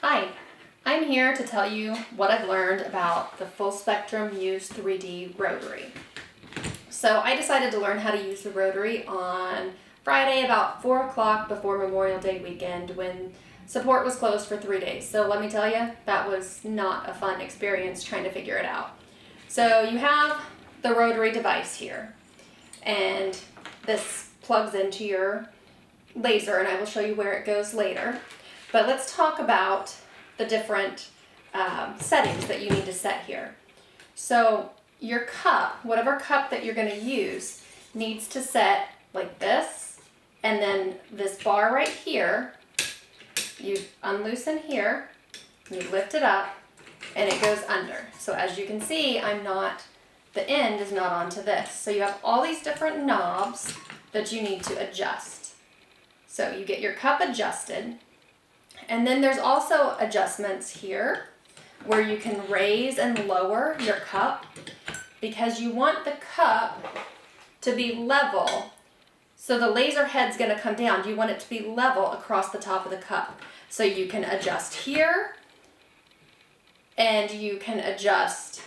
Hi, I'm here to tell you what I've learned about the Full Spectrum Muse 3D Rotary. So I decided to learn how to use the Rotary on Friday about 4 o'clock before Memorial Day weekend when support was closed for 3 days. So let me tell you, that was not a fun experience trying to figure it out. So you have the Rotary device here, and this plugs into your laser, and I will show you where it goes later. But let's talk about the different settings that you need to set here. So your cup, whatever cup that you're going to use, needs to set like this, and then this bar right here, you unloosen here, you lift it up, and it goes under. So as you can see, the end is not onto this. So you have all these different knobs that you need to adjust. So you get your cup adjusted. And then there's also adjustments here where you can raise and lower your cup because you want the cup to be level. So the laser head's going to come down. You want it to be level across the top of the cup. So you can adjust here, and you can adjust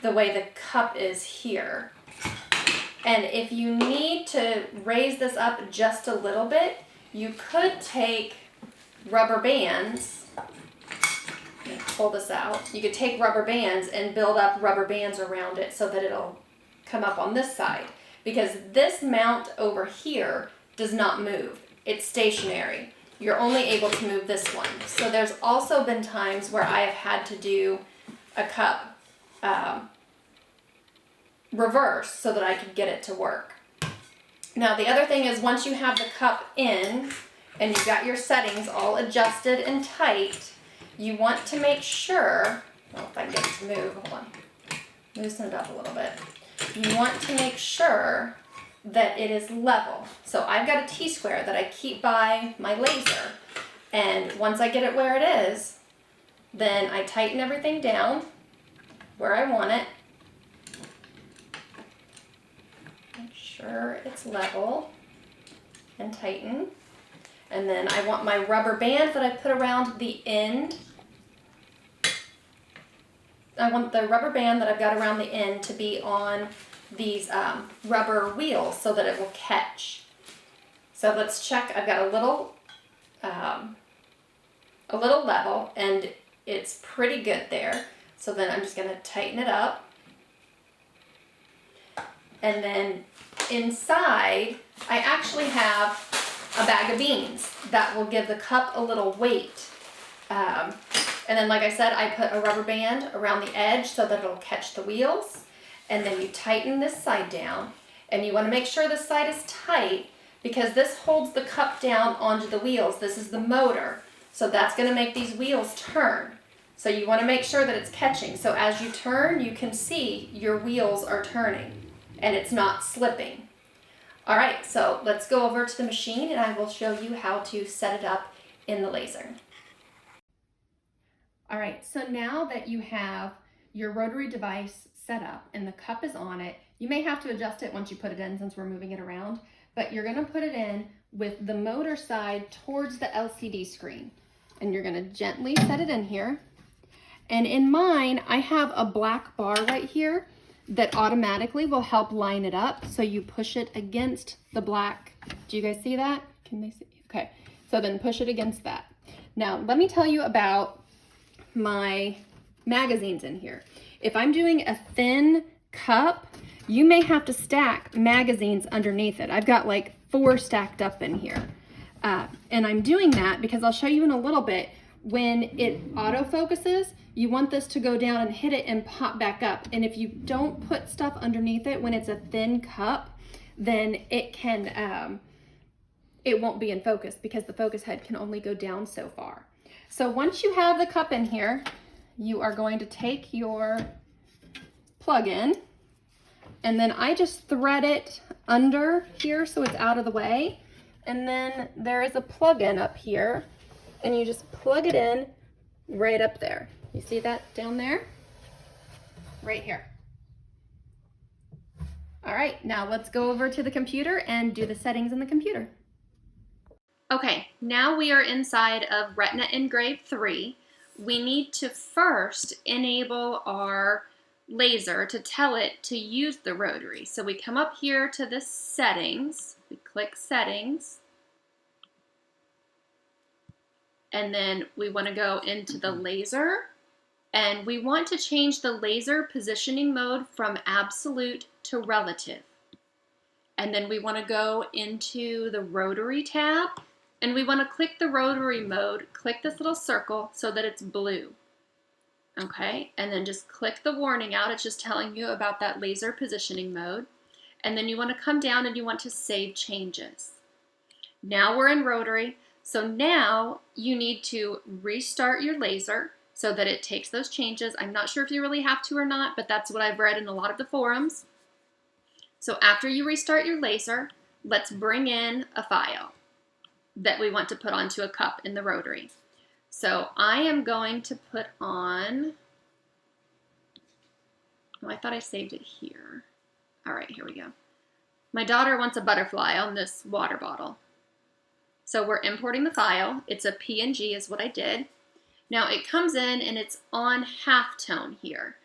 the way the cup is here. And if you need to raise this up just a little bit, you could take rubber bands. Let me pull this out. You could take rubber bands and build up rubber bands around it so that it'll come up on this side. Because this mount over here does not move. It's stationary. You're only able to move this one. So there's also been times where I have had to do a cup reverse so that I could get it to work. Now the other thing is, once you have the cup in and you've got your settings all adjusted and tight, you want to make sure, well, if I can get it to move, hold on, loosen it up a little bit. You want to make sure that it is level. So I've got a T-square that I keep by my laser, and once I get it where it is, then I tighten everything down where I want it. Make sure it's level and tighten. And then I want my rubber band that I put around the end. I want the rubber band that I've got around the end to be on these rubber wheels so that it will catch. So let's check. I've got a little level, and it's pretty good there. So then I'm just going to tighten it up. And then inside, I actually have a bag of beans that will give the cup a little weight. And then, like I said, I put a rubber band around the edge so that it'll catch the wheels. And then you tighten this side down. And you want to make sure this side is tight because this holds the cup down onto the wheels. This is the motor. So that's going to make these wheels turn. So you want to make sure that it's catching. So as you turn, you can see your wheels are turning and it's not slipping. All right, so let's go over to the machine and I will show you how to set it up in the laser. All right, so now that you have your rotary device set up and the cup is on it, you may have to adjust it once you put it in since we're moving it around, but you're gonna put it in with the motor side towards the LCD screen. And you're gonna gently set it in here. And in mine, I have a black bar right here that automatically will help line it up. So you push it against the black. Do you guys see that? Can they see? Okay, so then push it against that. Now, let me tell you about my magazines in here. If I'm doing a thin cup, you may have to stack magazines underneath it. I've got like 4 stacked up in here. And I'm doing that because I'll show you in a little bit, when it autofocuses, you want this to go down and hit it and pop back up. And if you don't put stuff underneath it when it's a thin cup, then it won't be in focus because the focus head can only go down so far. So once you have the cup in here, you are going to take your plug in, and then I just thread it under here so it's out of the way. And then there is a plug-in up here, and you just plug it in right up there. You see that down there? Right here. All right, now let's go over to the computer and do the settings in the computer. Okay, now we are inside of Retina Engrave 3. We need to first enable our laser to tell it to use the rotary. So we come up here to the settings, we click settings, and then we want to go into the laser, and we want to change the laser positioning mode from absolute to relative. And then we want to go into the rotary tab, and we want to click the rotary mode, click this little circle so that it's blue. Okay, and then just click the warning out. It's just telling you about that laser positioning mode. And then you want to come down and you want to save changes. Now we're in rotary, so now you need to restart your laser so that it takes those changes. I'm not sure if you really have to or not, but that's what I've read in a lot of the forums. So after you restart your laser, let's bring in a file that we want to put onto a cup in the rotary. So I am going to put on, oh, I thought I saved it here. All right, here we go. My daughter wants a butterfly on this water bottle. So we're importing the file. It's a PNG is what I did. Now it comes in and it's on halftone here.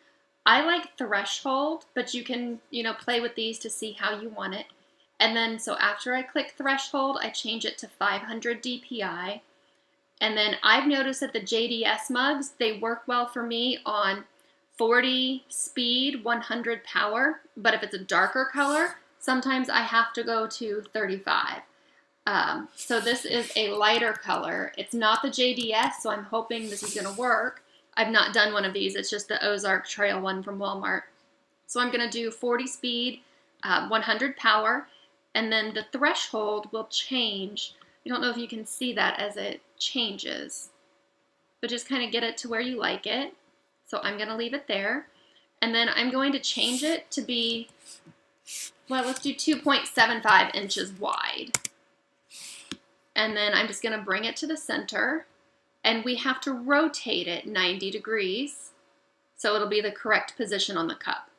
I like threshold, but you can, play with these to see how you want it. And then, so after I click threshold, I change it to 500 DPI. And then I've noticed that the JDS mugs, they work well for me on 40 speed, 100 power. But if it's a darker color, sometimes I have to go to 35. So this is a lighter color. It's not the JDS, so I'm hoping this is going to work. I've not done one of these. It's just the Ozark Trail one from Walmart. So I'm going to do 40 speed, 100 power, and then the threshold will change. I don't know if you can see that as it changes, but just kind of get it to where you like it. So I'm going to leave it there. And then I'm going to change it to be, well, let's do 2.75 inches wide. And then I'm just going to bring it to the center. And we have to rotate it 90 degrees so it'll be the correct position on the cup.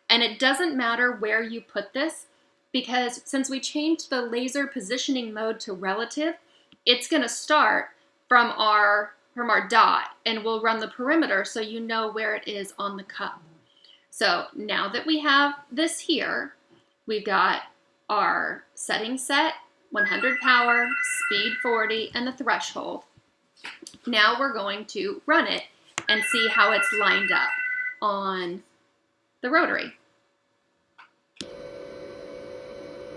And it doesn't matter where you put this, because since we changed the laser positioning mode to relative, it's going to start from our dot and we'll run the perimeter so you know where it is on the cup. So now that we have this here, we've got our setting set, 100 power, speed 40, and the threshold. Now we're going to run it and see how it's lined up on the rotary.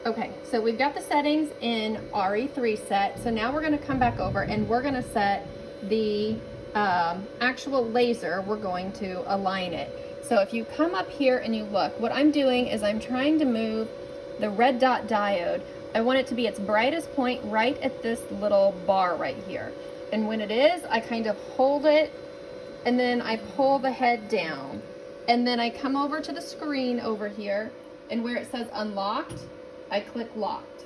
Okay, so we've got the settings in RE3 set. So now we're going to come back over and we're going to set the actual laser. We're going to align it. So if you come up here and you look, what I'm doing is I'm trying to move the red dot diode. I want it to be its brightest point right at this little bar right here. And when it is, I kind of hold it and then I pull the head down. And then I come over to the screen over here, and where it says unlocked, I click locked.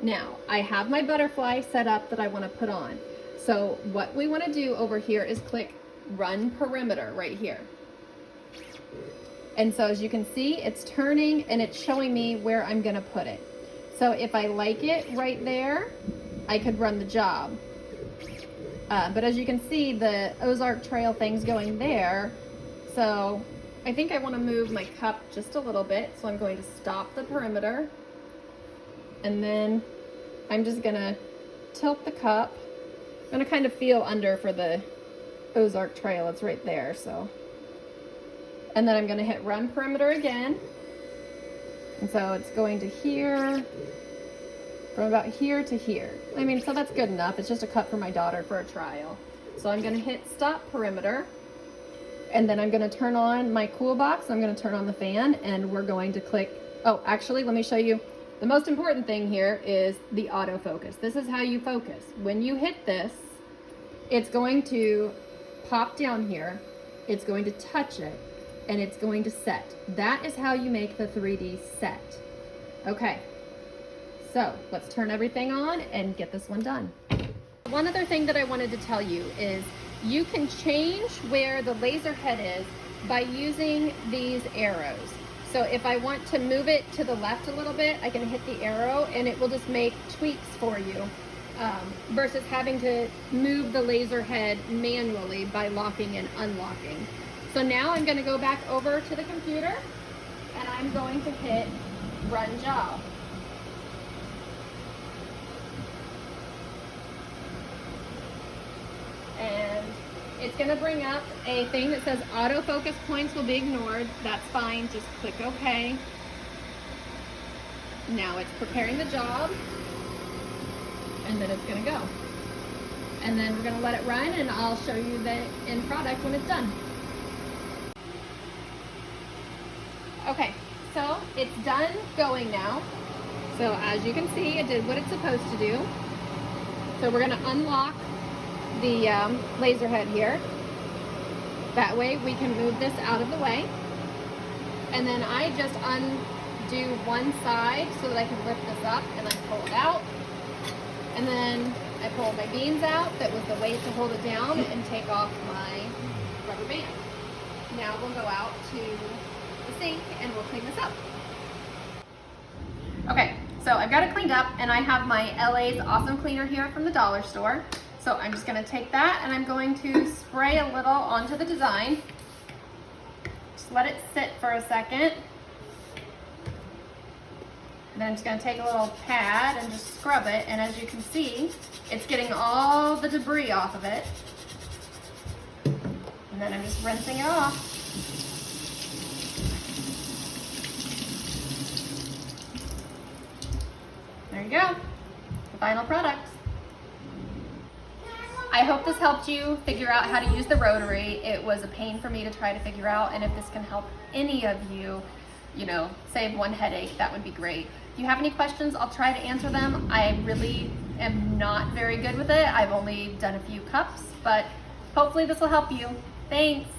Now, I have my butterfly set up that I want to put on. So what we want to do over here is click run perimeter right here. And so as you can see, it's turning and it's showing me where I'm going to put it. So if I like it right there, I could run the job. But as you can see, the Ozark Trail thing's going there. So I think I want to move my cup just a little bit. So I'm going to stop the perimeter. And then I'm just going to tilt the cup. I'm going to kind of feel under for the Ozark Trail. It's right there. So, and then I'm going to hit run perimeter again. And so it's going to here, from about here to here. I mean, so that's good enough. It's just a cup for my daughter for a trial. So I'm going to hit stop perimeter. And then I'm going to turn on my cool box. I'm going to turn on the fan and we're going to click. Oh, actually, let me show you. The most important thing here is the autofocus. This is how you focus. When you hit this, it's going to pop down here. It's going to touch it and it's going to set. That is how you make the 3D set. Okay. So let's turn everything on and get this one done. One other thing that I wanted to tell you is you can change where the laser head is by using these arrows. So if I want to move it to the left a little bit, I can hit the arrow and it will just make tweaks for you versus having to move the laser head manually by locking and unlocking. So now I'm going to go back over to the computer and I'm going to hit run job. And it's going to bring up a thing that says autofocus points will be ignored. That's fine, just click OK. Now it's preparing the job, and then it's going to go. And then we're going to let it run, and I'll show you the end product when it's done. Okay, so it's done going now. So as you can see, it did what it's supposed to do. So we're going to unlock the laser head here. That way we can move this out of the way. And then I just undo one side so that I can lift this up and then pull it out. And then I pull my beans out that was the weight to hold it down and take off my rubber band. Now we'll go out to the sink and we'll clean this up. Okay, so I've got it cleaned up and I have my LA's Awesome Cleaner here from the dollar store. So I'm just going to take that and I'm going to spray a little onto the design. Just let it sit for a second. And then I'm just going to take a little pad and just scrub it. And as you can see, it's getting all the debris off of it. And then I'm just rinsing it off. There you go, the final product. I hope this helped you figure out how to use the rotary. It was a pain for me to try to figure out, and if this can help any of you, save one headache, that would be great. If you have any questions, I'll try to answer them. I really am not very good with it. I've only done a few cups, but hopefully this will help you. Thanks.